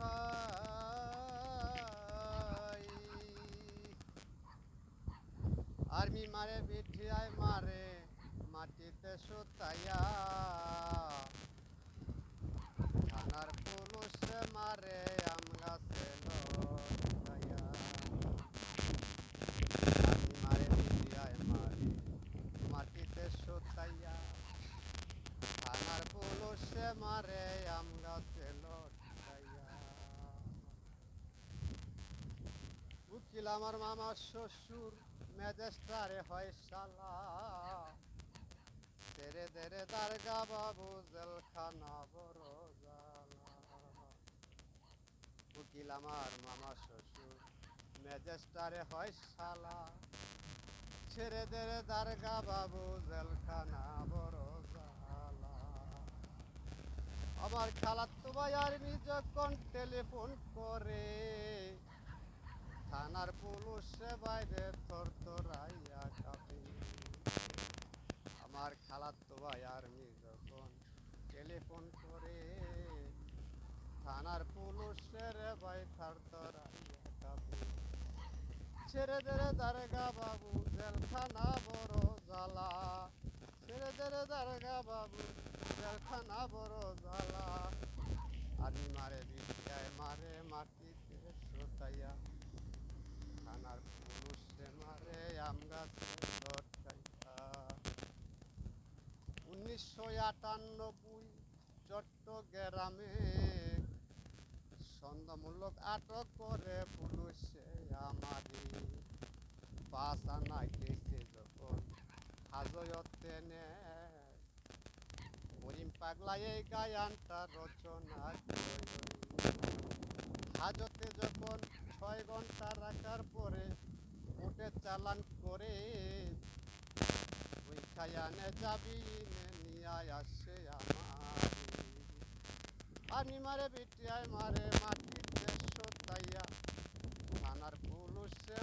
ভাই আর্মি মারে বিটিআই মারে মাটিতে সুতাইয়া থানার পুলিশে মারে আম গাছে লটাইয়া আর্মি মারে বিটিআই মারে মাটিতে সুতাইয়া থানার পুলিশে মারে আম গাছে লটাইয়া উকিল আমার মামার শ্বশুর ম্যাজিস্ট্রারে হয় শালা তেরে তেরে দারগা বাবু জেলখানা বড় জালা উকিল আমার মামা শ্বশুর ম্যাজিস্ট্রারে হয় শালা ছেড়ে দেরে দারগা বাবু জেলখানা বড় জালা আমার খালাতো ভাই আর্মি যখন টেলিফোন করে থানার পুলিশে বাইরে থরথরাইয়া কাঁপে আমার খালাতো ভাই আর্মি যখন টেলিফোন করে থানার পুলিশের ভাই থরথরাইয়া কাঁপে ছেড়ে দেরে দারগা বাবু জেলখানা বড় জ্বালা ছেড়ে দেরে দারগা বাবু জেলখানা বড় জ্বালা আর্মি মারে বিটিআই মারে মাটিতে সুতাইয়া থানার পুলিশে মারে আম গাছে লটকাইয়া 1998 চট্টগ্রামে সন্দেহমূলক আটক করে পুলিশে আমারে 5 আনা গেছে যখন হাজতে নেয় করিম পাগলা এই গায়ানটা রচনা হাজতে যখন 6 ঘন্টা রাখার পরে উঠে চালান করে ওই খায়ানে যাবি নিয়ে আসে আমার আর্মি মারে বিটিআই মারে মাটিতে সুতাইয়া থানার পুলিশে